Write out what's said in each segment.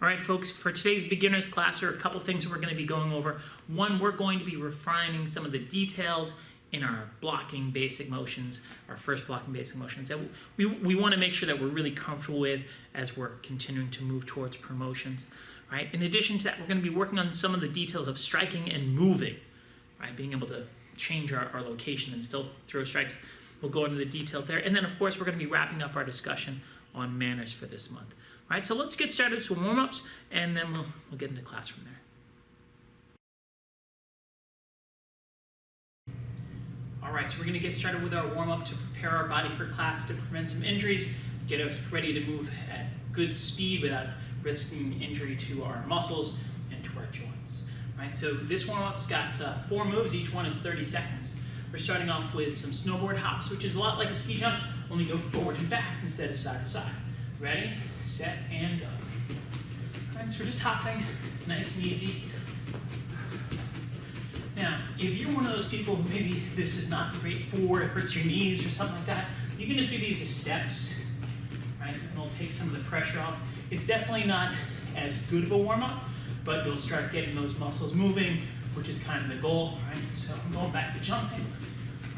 All right, folks, for today's beginners class, there are a couple things we're going to be going over. One, we're going to be refining some of the details in our blocking basic motions, our first blocking basic motions that we want to make sure that we're really comfortable with as we're continuing to move towards promotions. Right? In addition to that, we're going to be working on some of the details of striking and moving, right? Being able to change our location and still throw strikes. We'll go into the details there. And then, of course, we're going to be wrapping up our discussion on manners for this month. All right, so let's get started with some warm-ups, and then we'll get into class from there. All right, so we're going to get started with our warm-up to prepare our body for class, to prevent some injuries, get us ready to move at good speed without risking injury to our muscles and to our joints. Right, so this warm-up's got 4 moves. Each one is 30 seconds. We're starting off with some snowboard hops, which is a lot like a ski jump, only go forward and back instead of side to side. Ready, set, and go. All right, so we're just hopping, nice and easy. Now, if you're one of those people who maybe this is not great for, it hurts your knees or something like that, you can just do these as steps, right? And it'll take some of the pressure off. It's definitely not as good of a warm-up, but you'll start getting those muscles moving, which is kind of the goal, right? So I'm going back to jumping,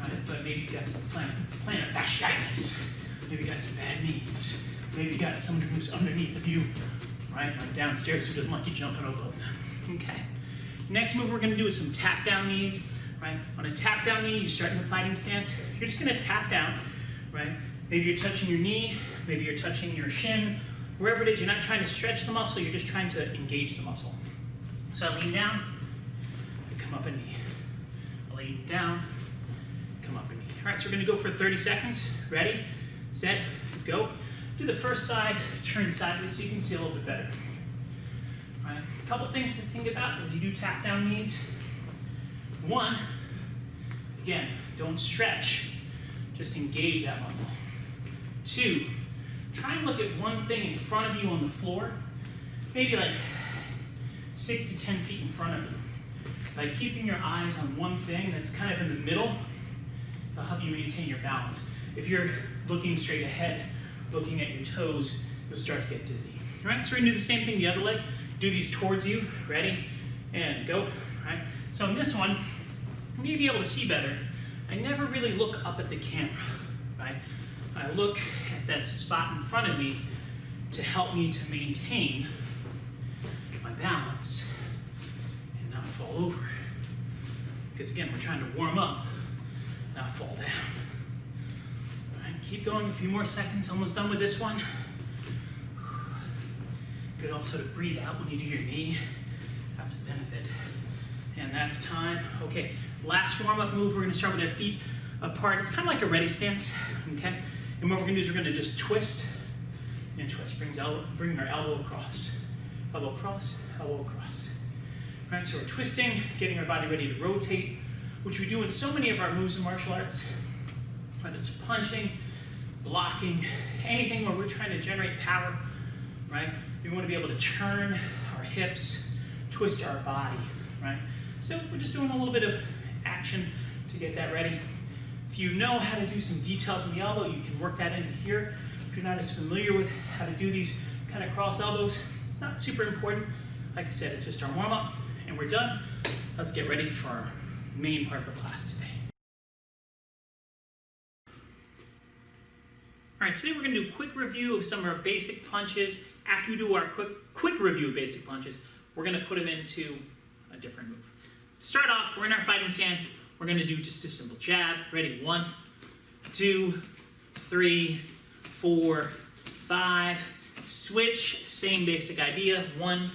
right? But maybe you've got some plantar fasciitis, maybe you got some bad knees. Maybe you got someone who's underneath of you, right? Like downstairs who doesn't like you jumping over them. Okay. Next move we're going to do is some tap down knees, right? On a tap down knee, you start in the fighting stance. You're just going to tap down, right? Maybe you're touching your knee, maybe you're touching your shin. Wherever it is, you're not trying to stretch the muscle, you're just trying to engage the muscle. So I lean down, I come up a knee. I lean down, come up a knee. All right, so we're going to go for 30 seconds. Ready, set, go. Do the first side, turn sideways so you can see a little bit better. All right. A couple things to think about as you do tap down knees. One, again, don't stretch, just engage that muscle. 2, try and look at one thing in front of you on the floor, maybe like 6 to 10 feet in front of you. By keeping your eyes on one thing that's kind of in the middle, it'll help you maintain your balance. If you're looking straight ahead, looking at your toes, you'll start to get dizzy. All right, so we're gonna do the same thing the other leg. Do these towards you, ready, and go. All right, so in this one, you may be able to see better. I never really look up at the camera, right? I look at that spot in front of me to help me to maintain my balance and not fall over. Because again, we're trying to warm up, not fall down. Keep going, a few more seconds, almost done with this one. Good also to breathe out when you do your knee. That's a benefit. And that's time. Okay, last warm-up move, we're gonna start with our feet apart. It's kind of like a ready stance, okay? And what we're gonna do is we're gonna just twist and twist. Bring our elbow across. Elbow across, elbow across. All right, so we're twisting, getting our body ready to rotate, which we do in so many of our moves in martial arts, whether it's punching, blocking, anything where we're trying to generate power, right? We want to be able to turn our hips, twist our body, right? So we're just doing a little bit of action to get that ready. If you know how to do some details in the elbow, you can work that into here. If you're not as familiar with how to do these kind of cross elbows, it's not super important. Like I said, it's just our warm-up, and we're done. Let's get ready for our main part of the class today. All right, today we're going to do a quick review of some of our basic punches. After we do our quick review of basic punches, we're going to put them into a different move. To start off, we're in our fighting stance. We're going to do just a simple jab. Ready? 1, 2, 3, 4, 5. Switch, same basic idea. 1,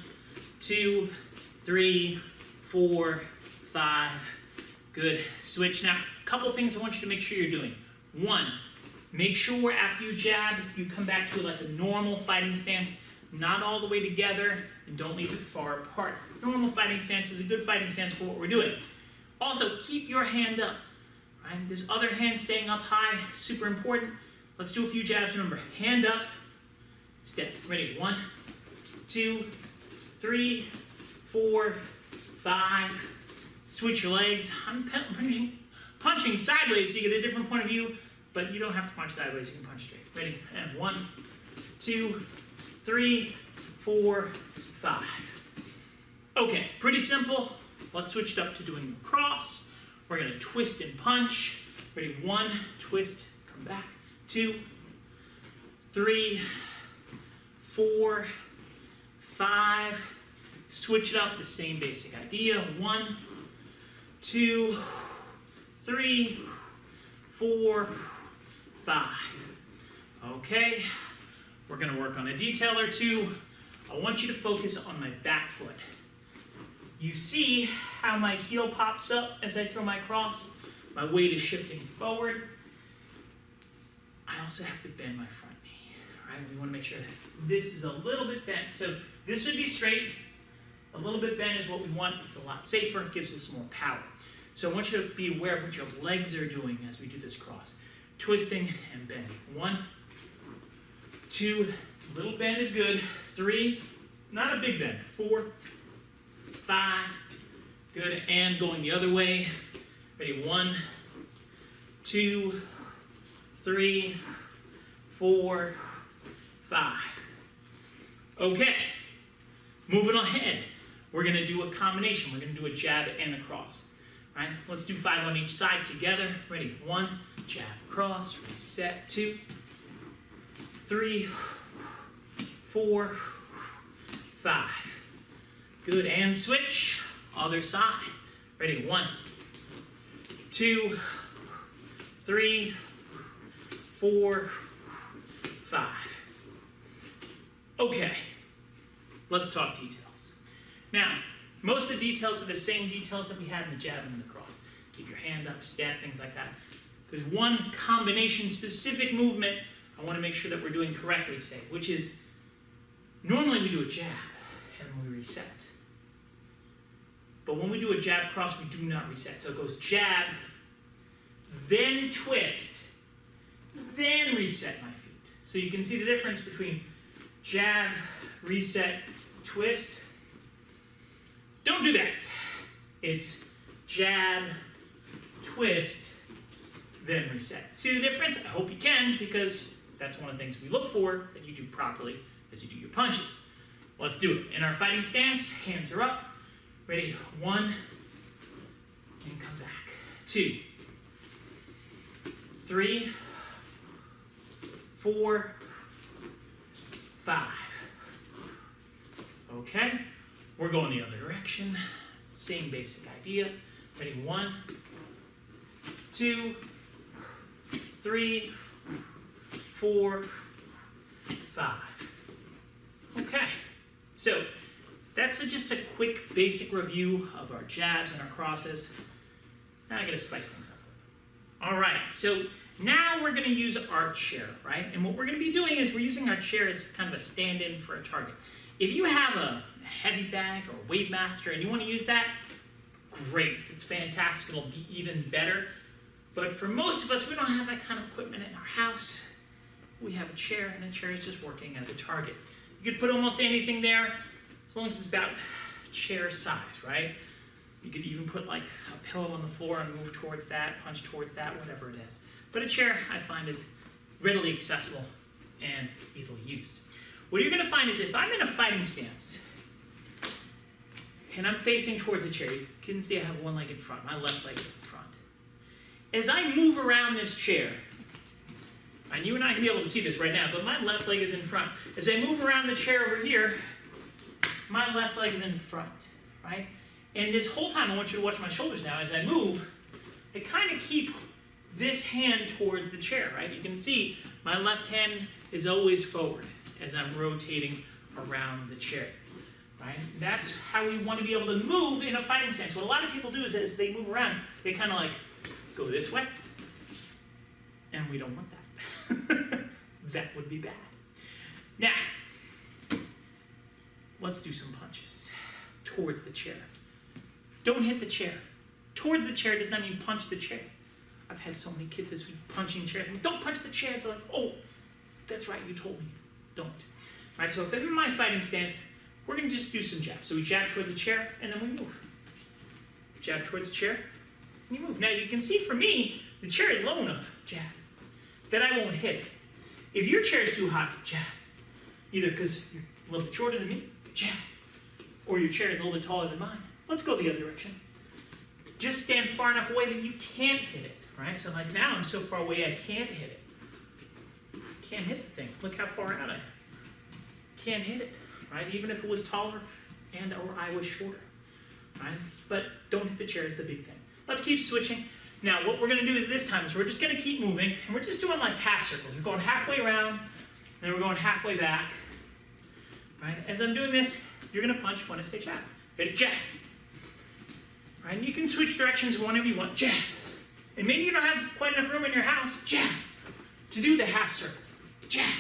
2, 3, 4, 5. Good. Switch. Now, a couple of things I want you to make sure you're doing. 1, make sure after you jab, you come back to like a normal fighting stance, not all the way together, and don't leave it far apart. Normal fighting stance is a good fighting stance for what we're doing. Also, keep your hand up. Right? This other hand staying up high, super important. Let's do a few jabs. Remember, hand up, step. Ready? 1, 2, 3, 4, 5. Switch your legs. I'm punching sideways so you get a different point of view. But you don't have to punch sideways, you can punch straight. Ready? And 1, 2, 3, 4, 5. Okay, pretty simple. Let's switch it up to doing the cross. We're going to twist and punch. Ready? 1, twist, come back. 2, 3, 4, 5. Switch it up, the same basic idea. 1, 2, 3, 4, 5. Okay, we're going to work on a detail or two. I want you to focus on my back foot. You see how my heel pops up as I throw my cross? My weight is shifting forward. I also have to bend my front knee, right? We want to make sure that this is a little bit bent. So this would be straight. A little bit bent is what we want. It's a lot safer. It gives us more power. So I want you to be aware of what your legs are doing as we do this cross. Twisting and bending. 1, 2, little bend is good. 3, not a big bend. 4, 5, good, and going the other way. Ready? 1, 2, 3, 4, 5. Okay, moving ahead. We're going to do a combination. We're going to do a jab and a cross. All right, let's do 5 on each side together. Ready? 1, jab, cross, reset. 2, 3, 4, 5. Good, and switch. Other side. Ready? 1, 2, 3, 4, 5. Okay, let's talk details. Now, most of the details are the same details that we had in the jab and the cross. Keep your hand up, step, things like that. There's one combination specific movement I want to make sure that we're doing correctly today, which is normally we do a jab and we reset. But when we do a jab cross, we do not reset. So it goes jab, then twist, then reset my feet. So you can see the difference between jab, reset, twist. Don't do that. It's jab, twist, then reset. See the difference? I hope you can, because that's one of the things we look for that you do properly as you do your punches. Let's do it. In our fighting stance, hands are up. Ready? 1, and come back. 2, 3, 4, 5. Okay, we're going the other direction. Same basic idea. Ready? 1, 2, 3, 4, 5. Okay, so that's just a quick basic review of our jabs and our crosses. Now I gotta spice things up. All right, so now we're gonna use our chair, right? And what we're gonna be doing is we're using our chair as kind of a stand-in for a target. If you have a heavy bag or a Wave Master and you wanna use that, great, it's fantastic, it'll be even better. But for most of us, we don't have that kind of equipment in our house. We have a chair, and the chair is just working as a target. You could put almost anything there, as long as it's about chair size, right? You could even put like a pillow on the floor and move towards that, punch towards that, whatever it is. But a chair, I find, is readily accessible and easily used. What you're gonna find is if I'm in a fighting stance, and I'm facing towards a chair, you can see I have one leg in front, my left leg is in front. As I move around this chair, and you and I can be able to see this right now, but my left leg is in front. As I move around the chair over here, my left leg is in front, right? And this whole time, I want you to watch my shoulders now. As I move, I kind of keep this hand towards the chair, right? You can see my left hand is always forward as I'm rotating around the chair, right? That's how we want to be able to move in a fighting stance. What a lot of people do is as they move around, they kind of like go this way, and we don't want that. That would be bad. Now, let's do some punches towards the chair. Don't hit the chair. Towards the chair does not mean punch the chair. I've had so many kids this week punching chairs. I'm like, don't punch the chair. They're like, oh, that's right, you told me. Don't. All right, so if I'm in my fighting stance, we're going to just do some jabs. So we jab towards the chair, and then we move. Jab towards the chair, and you move. Now, you can see for me, the chair is low enough, jab, that I won't hit it. If your chair is too hot, jab. Either because you're a little bit shorter than me, jab. or your chair is a little bit taller than mine. Let's go the other direction. Just stand far enough away that you can't hit it, right? So like now I'm so far away I can't hit it. Can't hit the thing. Look how far out I am. Can't hit it, right? Even if it was taller and or I was shorter, right? But don't hit the chair is the big thing. Let's keep switching. Now what we're gonna do this time is we're just gonna keep moving and we're just doing like half circles. We're going halfway around, then we're going halfway back, right? As I'm doing this, you're gonna punch when I say jab. Ready, jab. Right? And you can switch directions whenever you want, jab. And maybe you don't have quite enough room in your house, jab, to do the half circle, jab.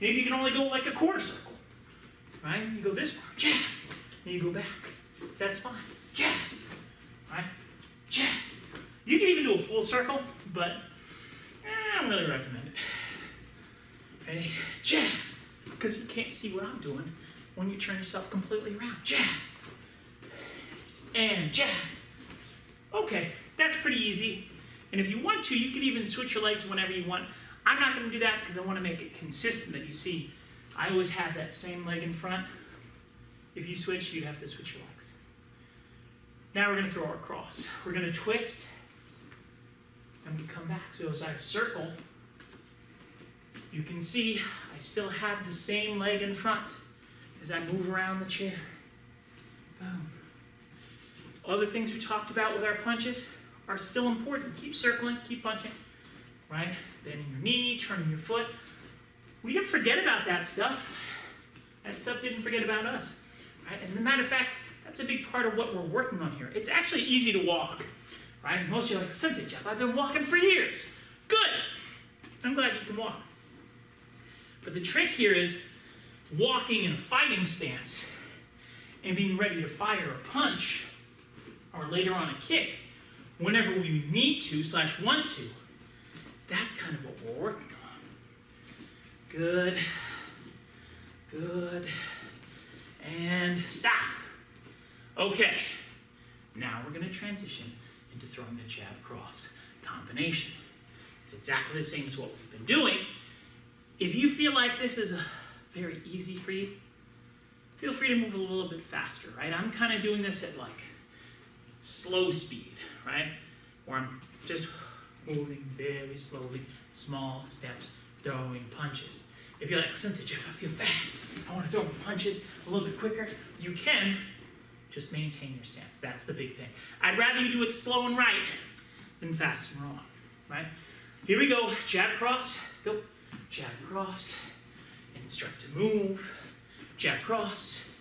Maybe you can only go like a quarter circle, right? You go this far, jab, and you go back. That's fine, jab, right? Jab. You can even do a full circle, but I don't really recommend it. Ready? Jab. Because you can't see what I'm doing when you turn yourself completely around. Jab. And jab. Okay, that's pretty easy. And if you want to, you can even switch your legs whenever you want. I'm not going to do that because I want to make it consistent that you see. I always have that same leg in front. If you switch, you'd have to switch your legs. Now we're going to throw our cross. We're going to twist. And we come back. So as I circle, you can see I still have the same leg in front as I move around the chair. Boom. Other things we talked about with our punches are still important. Keep circling, keep punching, right? Bending your knee, turning your foot. We didn't forget about that stuff. That stuff didn't forget about us, right? And as a matter of fact, that's a big part of what we're working on here. It's actually easy to walk, right? Most of you are like, Sensei Jeff, I've been walking for years. Good. I'm glad you can walk. But the trick here is walking in a fighting stance and being ready to fire a punch or later on a kick whenever we need to / want to. That's kind of what we're working on. Good. Good. And stop. Okay. Now we're going to transition into throwing the jab cross combination. It's exactly the same as what we've been doing. If you feel like this is very easy for you, feel free to move a little bit faster, right? I'm kind of doing this at like slow speed, right? Where I'm just moving very slowly, small steps, throwing punches. If you're like, Sensei Jeff, I feel fast, I want to throw punches a little bit quicker, you can. Just maintain your stance. That's the big thing. I'd rather you do it slow and right than fast and wrong, right? Here we go. Jab cross. Go. Jab cross. And start to move. Jab cross.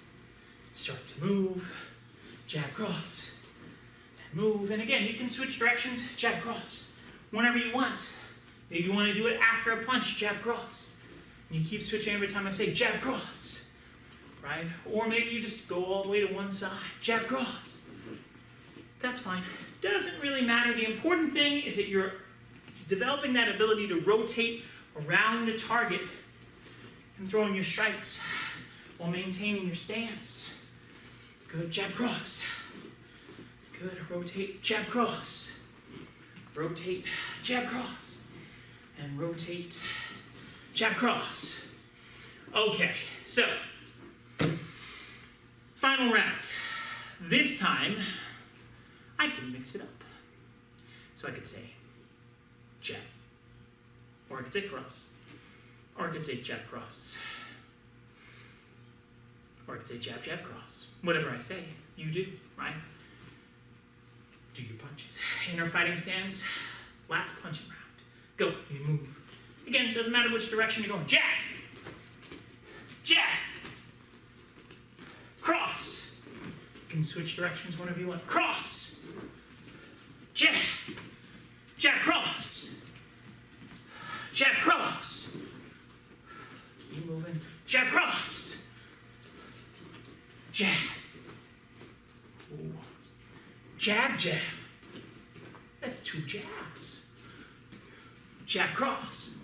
Start to move. Jab cross. And move. And again, you can switch directions. Jab cross. Whenever you want. Maybe you want to do it after a punch. Jab cross. And you keep switching every time I say jab cross. Right? Or maybe you just go all the way to one side. Jab cross. That's fine. Doesn't really matter. The important thing is that you're developing that ability to rotate around the target and throwing your strikes while maintaining your stance. Good. Jab cross. Good. Rotate. Jab cross. Rotate. Jab cross. And rotate. Jab cross. Okay. So final round. This time, I can mix it up. So I could say jab, or I could say cross, or I could say jab cross, or I could say jab, jab, cross. Whatever I say, you do, right? Do your punches. In our fighting stance, last punching round. Go, you move. Again, it doesn't matter which direction you're going. Jab, jab, cross. You can switch directions whenever you want. Cross. Jab. Jab, cross. Jab, cross. Keep moving. Jab, cross. Jab. Ooh. Jab, jab. That's 2 jabs. Jab, cross.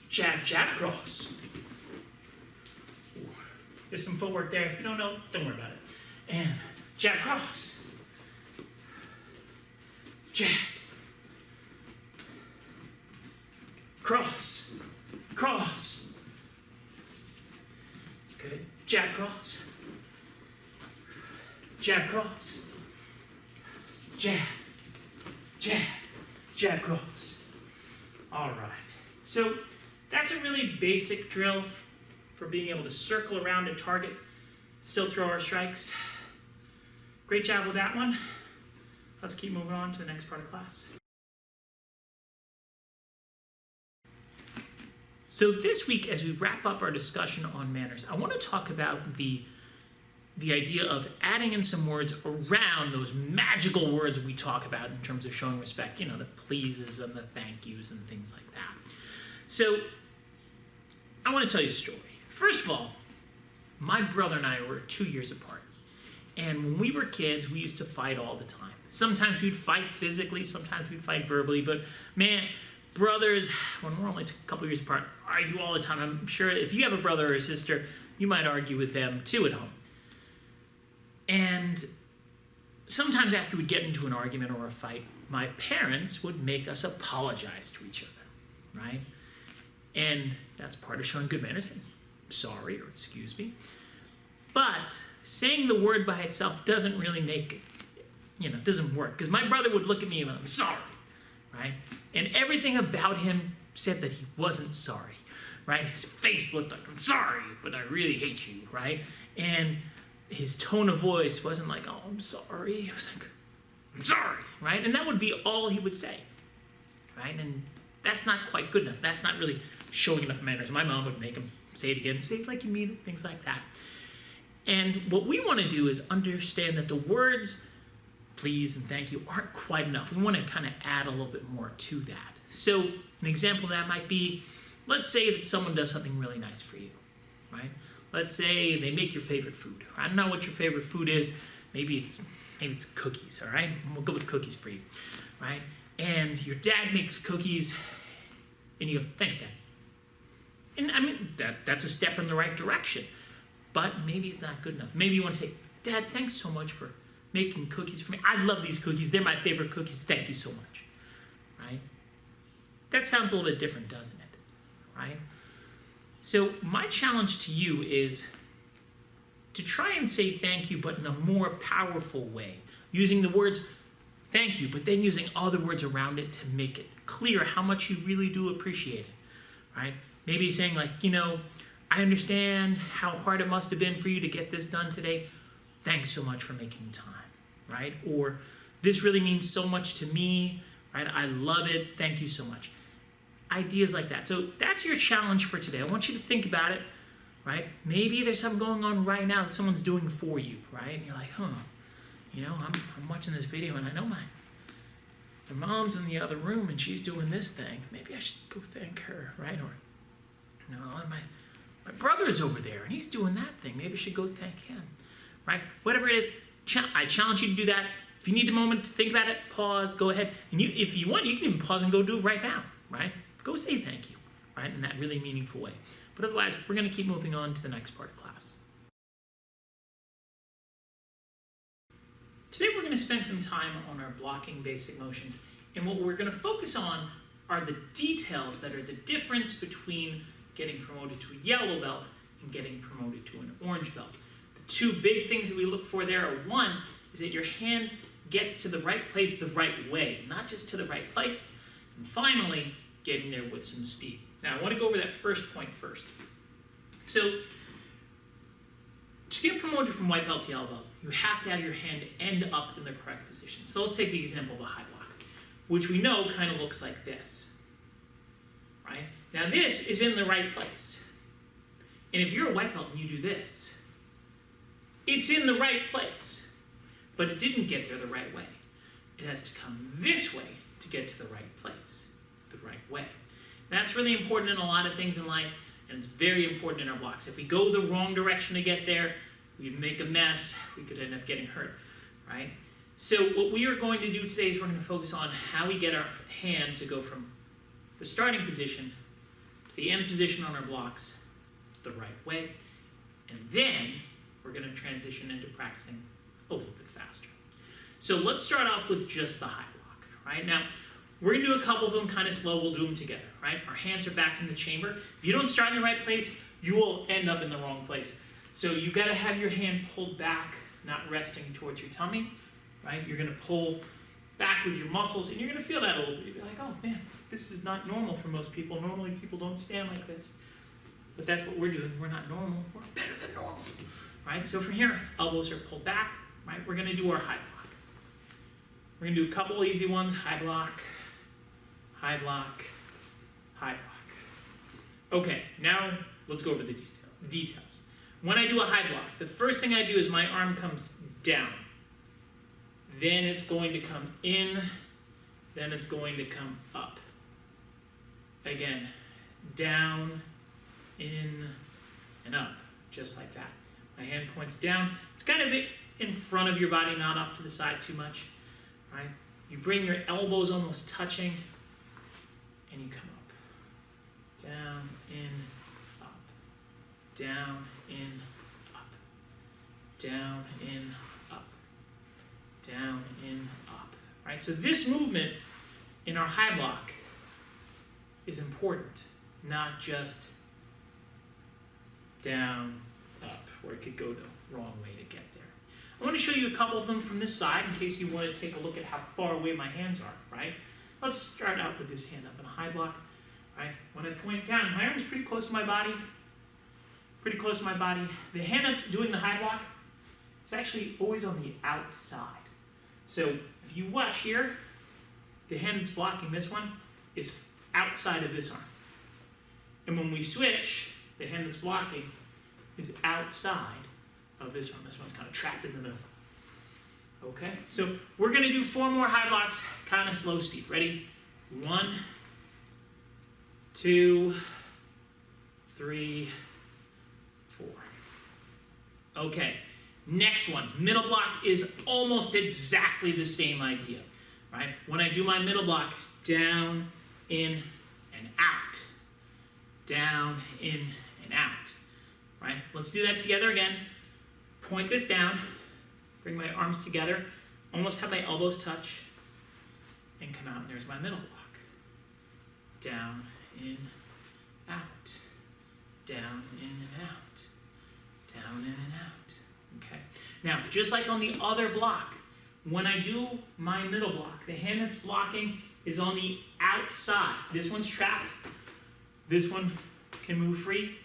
Jab, jab, cross. There's some footwork there. If you don't know, don't worry about it. And jab, cross. Jab. Cross. Cross. Good. jab cross, jab cross, jab, jab, jab cross. All right, so that's a really basic drill for being able to circle around a target, still throw our strikes. Great job with that one. Let's keep moving on to the next part of class. So this week, as we wrap up our discussion on manners, I want to talk about the idea of adding in some words around those magical words we talk about in terms of showing respect, you know, the pleases and the thank yous and things like that. So I want to tell you a story. First of all, my brother and I were 2 years apart. And when we were kids, we used to fight all the time. Sometimes we'd fight physically, sometimes we'd fight verbally, but man, brothers, when we're only a couple years apart, argue all the time. I'm sure if you have a brother or a sister, you might argue with them too at home. And sometimes after we'd get into an argument or a fight, my parents would make us apologize to each other, right? And that's part of showing good manners. Sorry or excuse me. But saying the word by itself doesn't really make it, doesn't work. Because my brother would look at me and I'm sorry, right? And everything about him said that he wasn't sorry, right? His face looked like, I'm sorry, but I really hate you, right? And his tone of voice wasn't like, oh, I'm sorry. It was like, I'm sorry, right? And that would be all he would say, right? And that's not quite good enough. That's not really showing enough manners. My mom would make him say it again, say it like you mean it, things like that. And what we want to do is understand that the words please and thank you aren't quite enough. We want to kind of add a little bit more to that. So an example of that might be, let's say that someone does something really nice for you, right? Let's say they make your favorite food. I don't know what your favorite food is. Maybe it's cookies, all right? We'll go with cookies for you, right? And your dad makes cookies, and you go, thanks, Dad. And I mean, that's a step in the right direction. But maybe it's not good enough. Maybe you want to say, Dad, thanks so much for making cookies for me. I love these cookies. They're my favorite cookies. Thank you so much, right? That sounds a little bit different, doesn't it, right? So my challenge to you is to try and say thank you, but in a more powerful way, using the words thank you, but then using other words around it to make it clear how much you really do appreciate it, right? Maybe saying like, I understand how hard it must have been for you to get this done today. Thanks so much for making time, right? Or this really means so much to me, right? I love it. Thank you so much. Ideas like that. So that's your challenge for today. I want you to think about it, right? Maybe there's something going on right now that someone's doing for you, right? And you're like, I'm watching this video and I know my mom's in the other room and she's doing this thing. Maybe I should go thank her, right? Or, my brother's over there and he's doing that thing. Maybe I should go thank him, right? Whatever it is, I challenge you to do that. If you need a moment to think about it, pause, go ahead. And if you want, you can even pause and go do it right now, right? Go say thank you, right? In that really meaningful way. But otherwise, we're going to keep moving on to the next part of class. Today, we're going to spend some time on our blocking basic motions. And what we're going to focus on are the details that are the difference between getting promoted to a yellow belt and getting promoted to an orange belt. The two big things that we look for there are, one, is that your hand gets to the right place the right way, not just to the right place. And finally, getting there with some speed. Now, I want to go over that first point first. So, to get promoted from white belt to yellow belt, you have to have your hand end up in the correct position. So let's take the example of a high block, which we know kind of looks like this, right? Now this is in the right place. And if you're a white belt and you do this, it's in the right place, but it didn't get there the right way. It has to come this way to get to the right place, the right way. That's really important in a lot of things in life, and it's very important in our blocks. If we go the wrong direction to get there, we'd make a mess, we could end up getting hurt, right? So what we are going to do today is we're going to focus on how we get our hand to go from the starting position to the end position on our blocks the right way. And then we're going to transition into practicing a little bit faster. So let's start off with just the high block, right? Now, we're going to do a couple of them kind of slow. We'll do them together, right? Our hands are back in the chamber. If you don't start in the right place, you will end up in the wrong place. So you got to have your hand pulled back, not resting towards your tummy, right? You're going to pull back with your muscles, and you're going to feel that a little bit. You'll be like, oh man, this is not normal for most people. Normally people don't stand like this. But that's what we're doing. We're not normal. We're better than normal, right? So from here, elbows are pulled back, right? We're going to do our high block. We're going to do a couple easy ones. High block, high block, high block. Okay, now let's go over the details. When I do a high block, the first thing I do is my arm comes down. Then it's going to come in. Then it's going to come up. Again, down, in, and up, just like that. My hand points down. It's kind of in front of your body, not off to the side too much, right? You bring your elbows almost touching, and you come up. Down, in, up. Down, in, up. Down, in, up. Down, in, up. Right? So this movement in our high block is important, not just down, up, or it could go the wrong way to get there. I want to show you a couple of them from this side in case you want to take a look at how far away my hands are, right? Let's start out with this hand up in a high block, right? When I point down, my arm's pretty close to my body, pretty close to my body. The hand that's doing the high block is actually always on the outside. So if you watch here, the hand that's blocking this one is outside of this arm. And when we switch, the hand that's blocking is outside of this arm. This one's kind of trapped in the middle. Okay, so we're going to do 4 more high blocks, kind of slow speed. Ready? 1, 2, 3, 4. Okay, next one. Middle block is almost exactly the same idea, right? When I do my middle block, down, in, and out. Down, in, and out, right? Let's do that together again. Point this down, bring my arms together, almost have my elbows touch, and come out, and there's my middle block. Down, in, out. Down, in, and out. Down, in, and out. Okay? Now, just like on the other block, when I do my middle block, the hand that's blocking is on the outside. This one's trapped. This one can move free.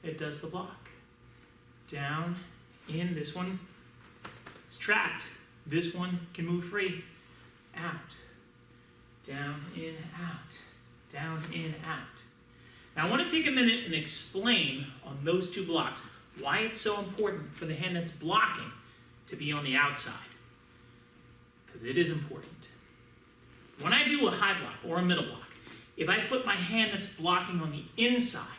It does the block. Down, in, this one is trapped. This one can move free. Out. Down, in, out. Down, in, out. Now I want to take a minute and explain on those 2 blocks why it's so important for the hand that's blocking to be on the outside. Because it is important. When I do a high block or a middle block, if I put my hand that's blocking on the inside,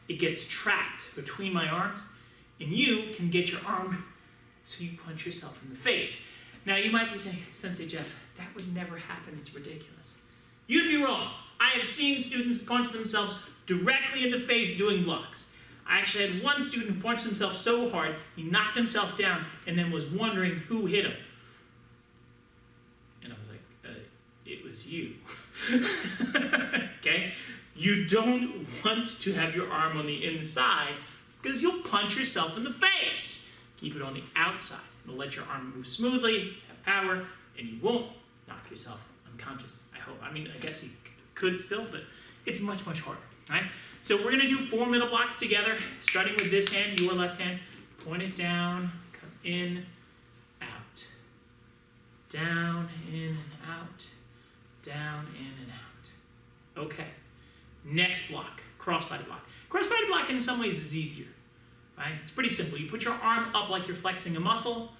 it gets trapped between my arms, and you can get your arm so you punch yourself in the face. Now you might be saying, Sensei Jeff, that would never happen, it's ridiculous. You'd be wrong. I have seen students punch themselves directly in the face doing blocks. I actually had one student who punched himself so hard, he knocked himself down and then was wondering who hit him. And I was like, it was you. Okay? You don't want to have your arm on the inside because you'll punch yourself in the face. Keep it on the outside. It'll let your arm move smoothly, have power, and you won't knock yourself unconscious, I hope. I mean, I guess you could still, but it's much, much harder, right? So we're going to do 4 middle blocks together, starting with this hand, your left hand. Point it down, come in, out. Down, in, and out. Down, in, and out. Okay. Next block, crossbody block. Crossbody block in some ways is easier, right? It's pretty simple. You put your arm up like you're flexing a muscle,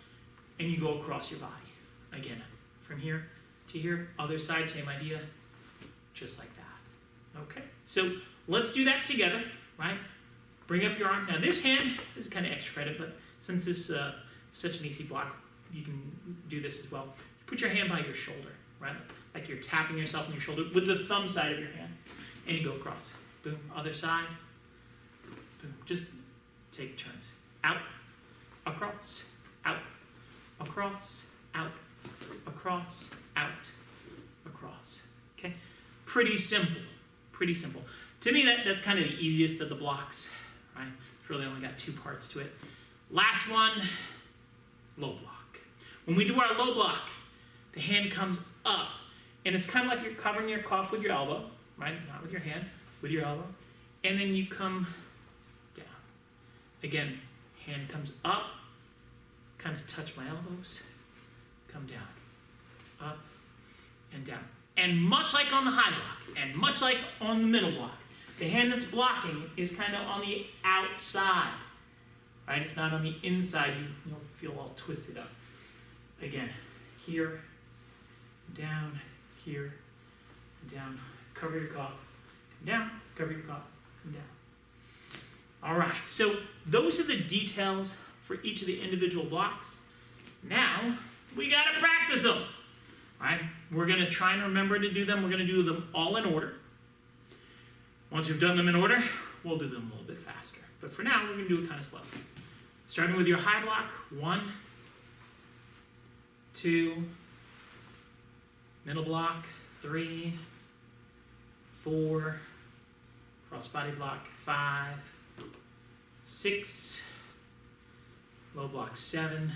and you go across your body. Again, from here to here, other side, same idea, just like that. Okay, so let's do that together, right? Bring up your arm. Now this hand is kind of extra credit, but since this is such an easy block, you can do this as well. Put your hand by your shoulder, right? Like you're tapping yourself on your shoulder with the thumb side of your hand, and you go across. Boom, other side. Boom, just take turns. Out, across, out, across, out, across, out, across. Okay? Pretty simple. Pretty simple. To me, that's kind of the easiest of the blocks, right? Really only got 2 parts to it. Last one, low block. When we do our low block, the hand comes up. And it's kind of like you're covering your cough with your elbow, right? Not with your hand, with your elbow. And then you come down. Again, hand comes up, kind of touch my elbows, come down, up and down. And much like on the high block, and much like on the middle block, the hand that's blocking is kind of on the outside, right? It's not on the inside. You'll feel all twisted up. Again, here, down, here, down, cover your cough, come down, cover your cough, come down. All right, so those are the details for each of the individual blocks. Now, we gotta practice them, right? We're gonna try and remember to do them. We're gonna do them all in order. Once we've done them in order, we'll do them a little bit faster. But for now, we're gonna do it kind of slow. Starting with your high block, 1, 2, middle block, 3, 4, crossbody block, 5, 6, low block, 7,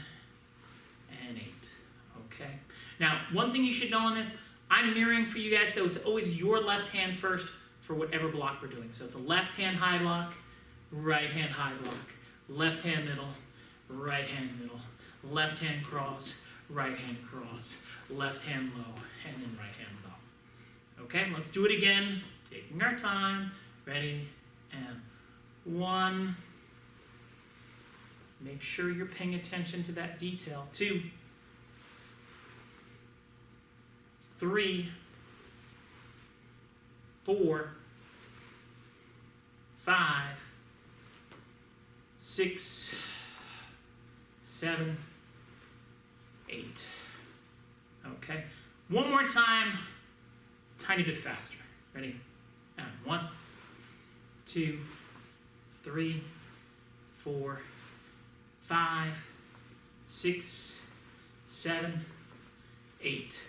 and 8. Okay. Now, one thing you should know on this, I'm mirroring for you guys, so it's always your left hand first for whatever block we're doing. So it's a left hand high block, right hand high block, left hand middle, right hand middle, left hand cross, right hand cross, left hand low, and then right hand low. Okay, let's do it again, taking our time. Ready, and 1. Make sure you're paying attention to that detail. 2, 3, 4, 5, 6, 7, 8. Okay. One more time, tiny bit faster. Ready? And 1, 2, 3, 4, 5, 6, 7, 8.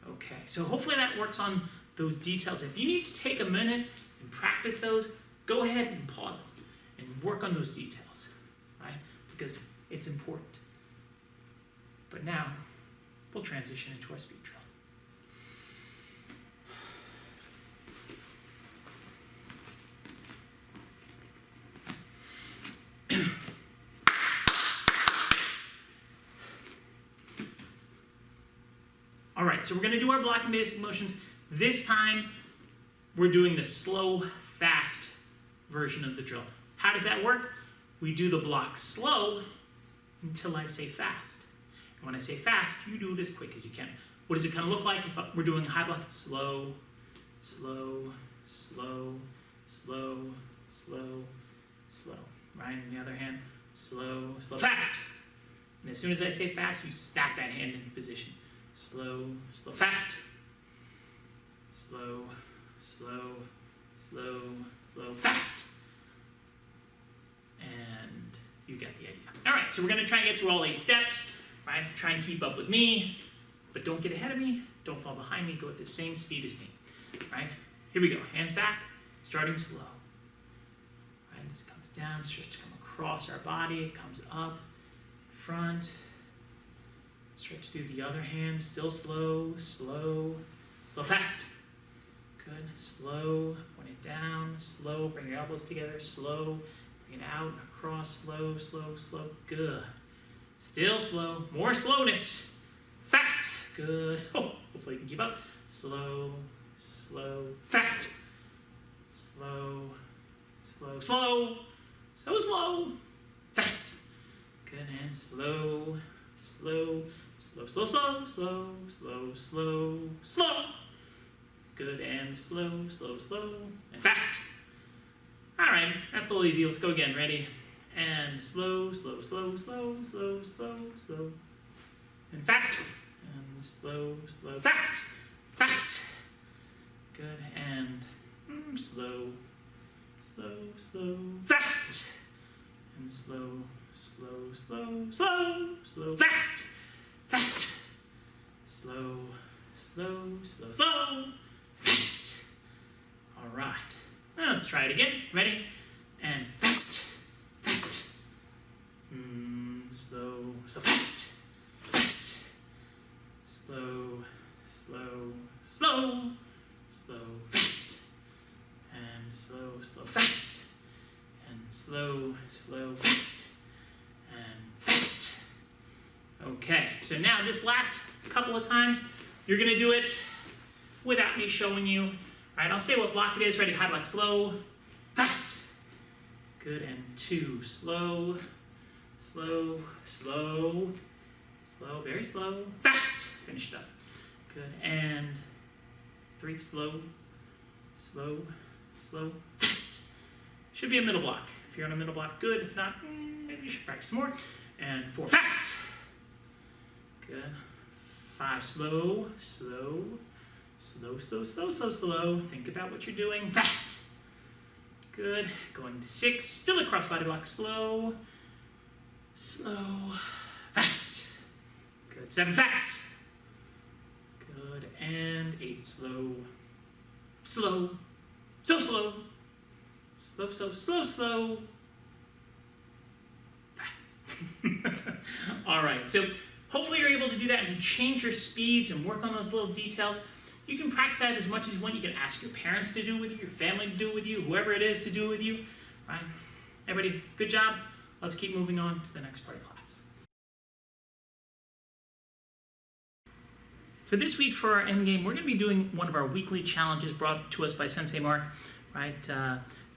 Okay, so hopefully that works on those details. If you need to take a minute and practice those, go ahead and pause them and work on those details, right? Because it's important. But now, we'll transition into our speed drill. All right, so we're going to do our block and basic motions. This time, we're doing the slow, fast version of the drill. How does that work? We do the block slow until I say fast. And when I say fast, you do it as quick as you can. What does it kind of look like if we're doing a high block? It's slow, slow, slow, slow, slow, slow. Right? On the other hand, slow, slow, fast. And as soon as I say fast, you stack that hand into position. Slow, slow, fast. Slow, slow, slow, slow, fast. And you get the idea. All right, so we're going to try and get through all 8 steps. Right? Try and keep up with me, but don't get ahead of me. Don't fall behind me. Go at the same speed as me. Right? Here we go. Hands back, starting slow. Right? This comes down, starts to come across our body. It comes up, front. Stretch through the other hand, still slow, slow, slow, fast. Good, slow, point it down, slow, bring your elbows together, slow, bring it out, across, slow, slow, slow, good. Still slow, more slowness, fast, good. Oh, hopefully you can keep up. Slow, slow, fast. Slow, slow, slow, so slow, fast. Good, and slow, slow, slow, slow, slow, slow, slow, slow, slow. Good, and slow, slow, slow, and fast. All right, that's a little easy. Let's go again. Ready? And slow, slow, slow, slow, slow, slow, slow, and fast. And slow, slow, fast, fast. Good, and slow, slow, slow, fast. And slow, slow, slow, slow, slow, fast, fast. Slow, slow, slow, slow, fast. All right. Now let's try it again. Ready? And fast. slow, fast, fast, slow, slow, slow, slow, fast, and slow, slow, fast, and slow, slow, fast, and fast. Okay, so now this last couple of times, you're gonna do it without me showing you. All right, I'll say what block it is. Ready, high block, slow, fast. Good, and 2, slow, slow, slow, slow, very slow, fast. Finish it up. Good, and 3, slow, slow, slow, fast. Should be a middle block. If you're on a middle block, good. If not, maybe you should practice more. And 4, fast. Good. 5, slow, slow, slow, slow, slow, slow, slow. Think about what you're doing. Fast. Good. Going to 6, still a crossbody block. Slow, slow, fast. Good. 7, fast. Good. And 8, slow, slow, so slow, slow, slow, slow, slow, fast. All right. So hopefully you're able to do that and change your speeds and work on those little details. You can practice that as much as you want. You can ask your parents to do it with you, your family to do it with you, whoever it is to do it with you. All right? Everybody, good job. Let's keep moving on to the next part of class. For this week, for our end game, we're going to be doing one of our weekly challenges brought to us by Sensei Mark. Right?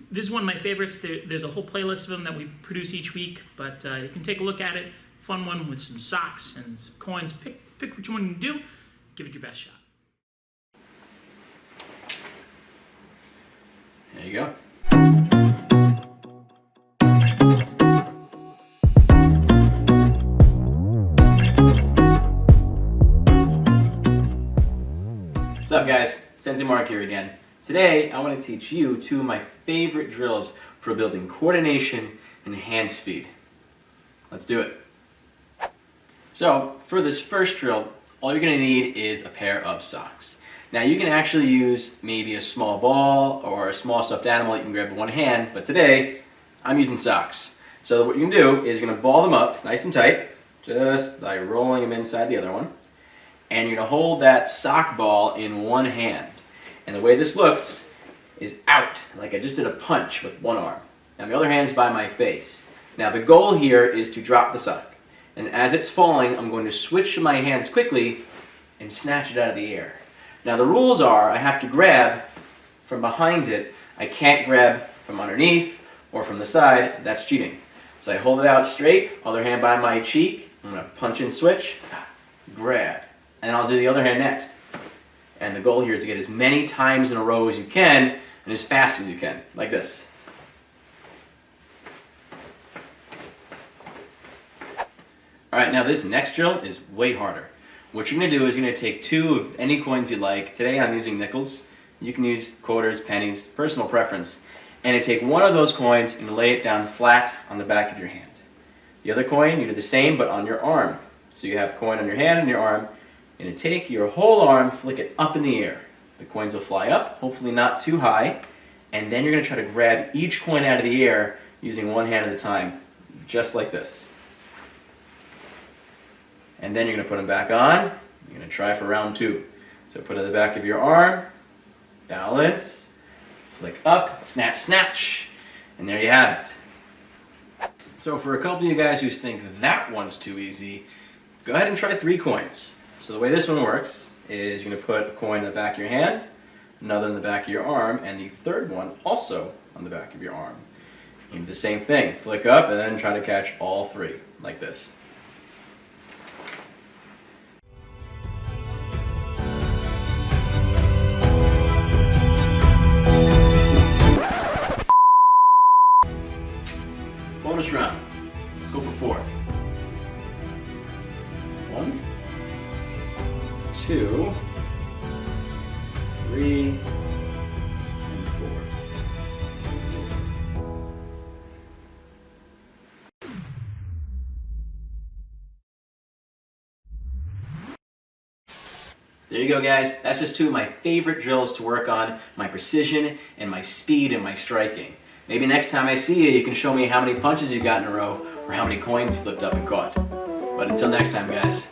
This is one of my favorites. There's a whole playlist of them that we produce each week, but you can take a look at it. Fun one with some socks and some coins. Pick which one you do. Give it your best shot. There you go. What's up, guys? Sensei Mark here again. Today, I want to teach you 2 of my favorite drills for building coordination and hand speed. Let's do it. So, for this first drill, all you're going to need is a pair of socks. Now, you can actually use maybe a small ball or a small stuffed animal you can grab with one hand, but today, I'm using socks. So what you can do is you're going to ball them up nice and tight, just by rolling them inside the other one. And you're going to hold that sock ball in one hand. And the way this looks is out, like I just did a punch with one arm. Now, the other hand's by my face. Now, the goal here is to drop the sock. And as it's falling, I'm going to switch my hands quickly and snatch it out of the air. Now the rules are I have to grab from behind it. I can't grab from underneath or from the side. That's cheating. So I hold it out straight, other hand by my cheek. I'm going to punch and switch, grab. And I'll do the other hand next. And the goal here is to get as many times in a row as you can and as fast as you can, like this. Alright, now this next drill is way harder. What you're going to do is you're going to take 2 of any coins you like. Today I'm using nickels. You can use quarters, pennies, personal preference. And you take one of those coins and lay it down flat on the back of your hand. The other coin, you do the same but on your arm. So you have a coin on your hand and your arm. You're going to take your whole arm, flick it up in the air. The coins will fly up, hopefully not too high. And then you're going to try to grab each coin out of the air using one hand at a time, just like this. And then you're going to put them back on. You're going to try for round 2. So put it at the back of your arm, balance, flick up, snatch, snatch, and there you have it. So for a couple of you guys who think that one's too easy, go ahead and try 3 coins. So the way this one works is you're going to put a coin in the back of your hand, another in the back of your arm, and the third one also on the back of your arm. You do the same thing, flick up and then try to catch all 3, like this. Bonus round. Let's go for 4. 1, 2, 3, and 4. There you go, guys. That's just 2 of my favorite drills to work on my precision and my speed and my striking. Maybe next time I see you, you can show me how many punches you got in a row or how many coins you flipped up and caught. But until next time, guys,